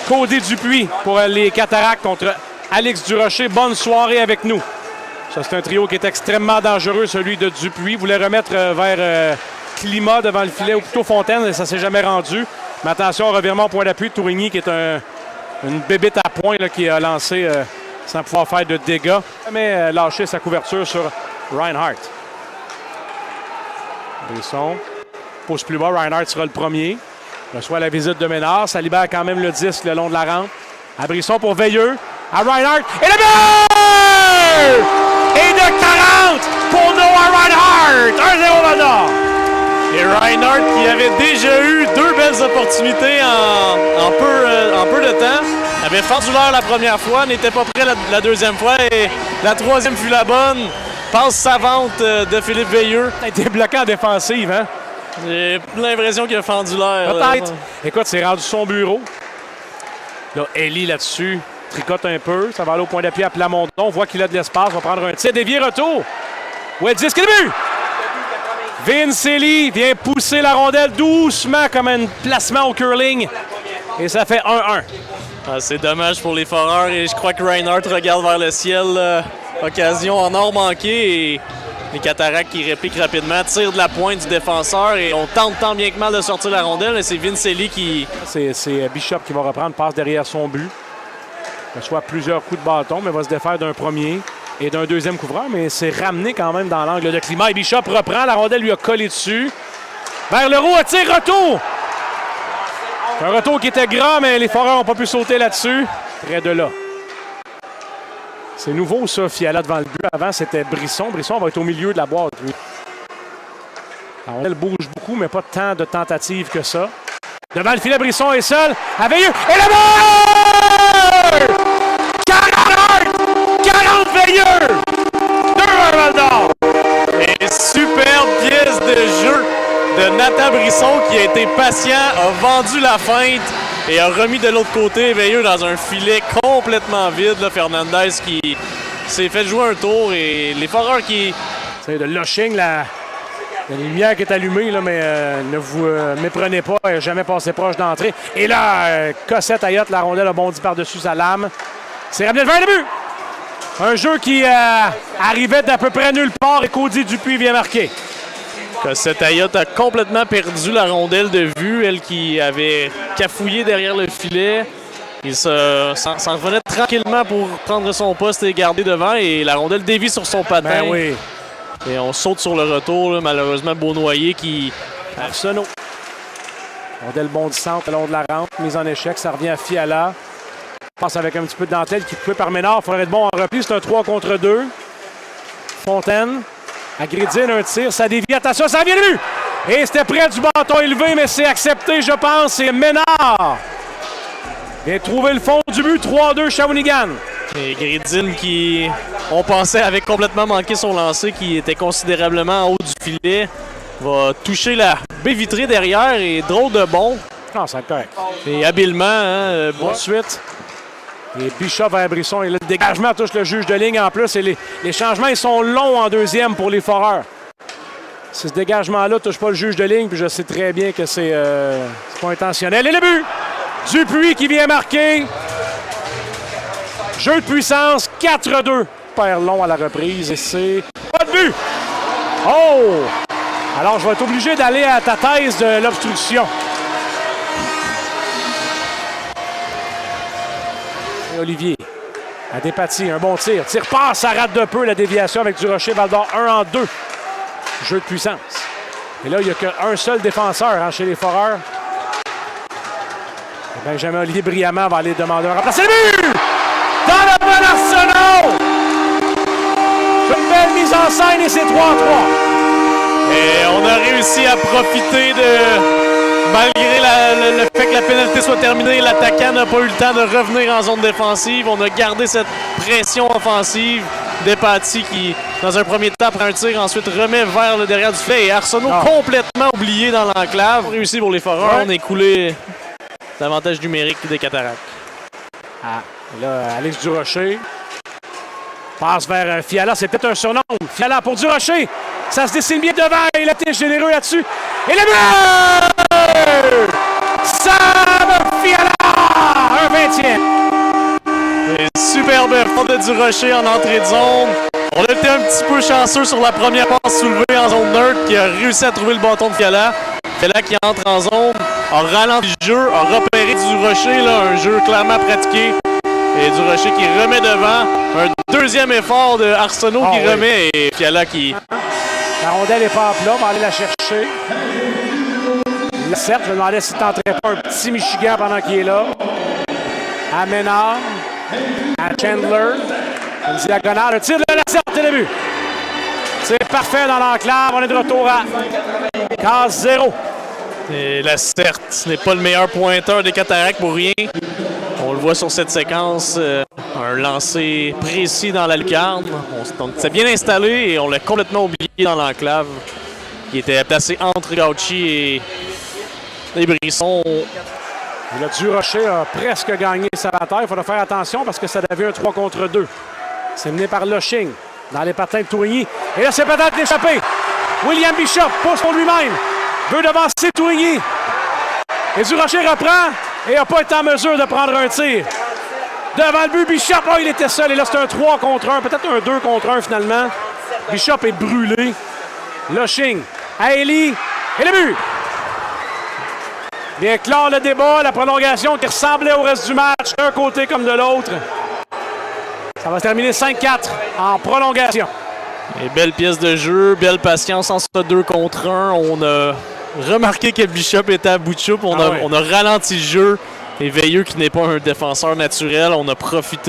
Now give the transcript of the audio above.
Cody Dupuis pour les Cataractes contre Alex Durocher. Bonne soirée avec nous. Ça, c'est un trio qui est extrêmement dangereux, celui de Dupuis. Voulait remettre vers Climat devant le filet, ou plutôt Fontaine, et ça ne s'est jamais rendu. Mais attention, revirement au point d'appui de Tourigny, qui est une bébête à point là, qui a lancé sans pouvoir faire de dégâts. Mais lâché sa couverture sur Reinhardt. Brisson pousse plus bas. Reinhardt sera le premier. Reçoit la visite de Ménard. Ça libère quand même le disque le long de la rampe. À Brisson pour Veilleux. À Reinhardt. Et le but! Et de 40 pour Noah Reinhardt. 1-0 Val-d'Or. Et Reinhardt qui avait déjà eu 2 belles opportunités en peu de temps. Avait fendu l'heure la première fois, n'était pas prêt la deuxième fois et la troisième fut la bonne. Passe savante de Philippe Veilleux. Il a été bloqué en défensive, hein? J'ai l'impression qu'il a fendu l'air. Peut-être. Écoute, c'est rendu son bureau. Là, Ellie là-dessus tricote un peu. Ça va aller au point d'appui à Plamondon. On voit qu'il a de l'espace. Va prendre un tir. Dévié, retour. Ouais, 10, quel but? Vince Ellie vient pousser la rondelle doucement comme un placement au curling. Et ça fait 1-1. Ah, c'est dommage pour les Foreurs et je crois que Reinhardt regarde vers le ciel. Occasion en or manqué et les Cataractes qui répliquent rapidement, tirent de la pointe du défenseur et on tente tant bien que mal de sortir la rondelle et c'est Vince Ellie qui... C'est Bishop qui va reprendre, passe derrière son but. Il reçoit plusieurs coups de bâton, mais va se défaire d'un premier et d'un deuxième couvreur, mais c'est ramené quand même dans l'angle de Climat. Et Bishop reprend, la rondelle lui a collé dessus. Vers le roue, tir, retour! Un retour qui était grand, mais les Foreurs n'ont pas pu sauter là-dessus. Près de là. C'est nouveau, ça, Fiala devant le but. Avant, c'était Brisson. Brisson va être au milieu de la boîte, lui. La rondelle bouge beaucoup, mais pas tant de tentatives que ça. Devant le filet, Brisson est seul. À Veilleux. Et le but! 40 Veilleux! 2-1 Val-d'Or! Et superbe pièce de jeu de Nathan Brisson qui a été patient, a vendu la feinte et a remis de l'autre côté Veilleux dans un filet complètement vide. Là, Fernandez qui s'est fait jouer un tour et les Foreurs qui... C'est de Lushing, la lumière qui est allumée, là, mais ne vous méprenez pas, elle n'a jamais passé proche d'entrée. Et là, Cossette Ayotte, la rondelle a bondi par-dessus sa lame. C'est ramené devant le but! Un jeu qui arrivait d'à peu près nulle part et Cody Dupuis vient marquer. Cossette Ayotte a complètement perdu la rondelle de vue, elle qui avait cafouillé derrière le filet. Il s'en revenait tranquillement pour prendre son poste et garder devant et la rondelle dévie sur son patin. Ben oui. Et on saute sur le retour, là, malheureusement Beaunoyer qui... Arsenault. Rondelle bondissante le long de la rampe, mise en échec, ça revient à Fiala. Passe avec un petit peu de dentelle qui est coupé par Ménard. Il faudrait être bon en repli, c'est un 3 contre 2. Fontaine. À Gridine, un tir, ça dévie. Attention, ça vient le but! Et c'était près du bâton élevé, mais c'est accepté, je pense. C'est Ménard. Vient trouver le fond du but, 3-2 Shawinigan. Et Gridine qui, on pensait, avait complètement manqué son lancer, qui était considérablement en haut du filet. Va toucher la baie vitrée derrière et drôle de bon. Non, c'est correct. Et habilement, hein, Bonne suite. Et Bishop vers Brisson. Et là, le dégagement touche le juge de ligne en plus. Et les changements, ils sont longs en deuxième pour les Foreurs. Si ce dégagement-là ne touche pas le juge de ligne, puis je sais très bien que c'est pas intentionnel. Et le but! Dupuis qui vient marquer. Jeu de puissance, 4-2. Père long à la reprise. Et c'est pas de but! Oh! Alors, je vais être obligé d'aller à ta thèse de l'obstruction. Olivier, à Despatie, un bon tir. Tire passe, ça rate de peu la déviation avec Durocher. Val-d'Or 1-2. Jeu de puissance. Et là, il n'y a qu'un seul défenseur chez les Foreurs. Et Benjamin Olivier brillamment va aller demander un remplacement. C'est le but! Donovan Arsenault! Une belle mise en scène et c'est 3-3. Et on a réussi à profiter de... Malgré le fait que la pénalité soit terminée, l'attaquant n'a pas eu le temps de revenir en zone défensive. On a gardé cette pression offensive. Despatie qui, dans un premier temps, prend un tir, ensuite remet vers le derrière du filet. Et Arsenault complètement oublié dans l'enclave. Réussi pour les Foreurs. Ouais. On a écoulé l'avantage numérique des Cataractes. Ah, là, Alex Durocher passe vers Fiala. C'est peut-être un surnom. Fiala pour Durocher. Ça se dessine bien devant. Il a été généreux là-dessus. Et le but! Sam Fiala! de Durocher en entrée de zone. On a été un petit peu chanceux sur la première passe soulevée en zone neutre qui a réussi à trouver le bâton de Fiala. Fiala qui entre en zone, a ralenti le jeu, a repéré Durocher, là, un jeu clairement pratiqué. Et Durocher qui remet devant. Un deuxième effort de Arsenault qui remet et Fiala qui... La rondelle n'est pas à plat, on va aller la chercher. Certes, je me demandais s'il ne tenterait pas un petit Michigan pendant qu'il est là. À Ménard, à Chandler, une diagonale, le tir de la Certes et le but. C'est parfait dans l'enclave, on est de retour à case 0. Et la Certes, ce n'est pas le meilleur pointeur des Cataractes pour rien. On le voit sur cette séquence, un lancer précis dans la lucarne. Donc c'est bien installé et on l'a complètement oublié dans l'enclave. Qui était placé entre Gauchi et Brisson. Et le Durocher a presque gagné sa bataille. Il faudra faire attention parce que ça devient un 3 contre 2. C'est mené par Loshing dans les patins de Tourigny. Et là, c'est peut-être l'échappée. William Bishop pousse pour lui-même. Veut devancer Tourigny. Et Durocher reprend et n'a pas été en mesure de prendre un tir. Devant le but, Bishop, oh, il était seul. Et là, c'est un 3 contre 1, peut-être un 2 contre 1 finalement. Bishop est brûlé. Loshing, Hailey et le but. Bien clore le débat, la prolongation qui ressemblait au reste du match, d'un côté comme de l'autre. Ça va se terminer 5-4 en prolongation. Et belle pièce de jeu, belle patience en ce 2 contre 1. On a remarqué que Bishop était à bout de soupe. On a ralenti le jeu. Et Veilleux, qui n'est pas un défenseur naturel, on a profité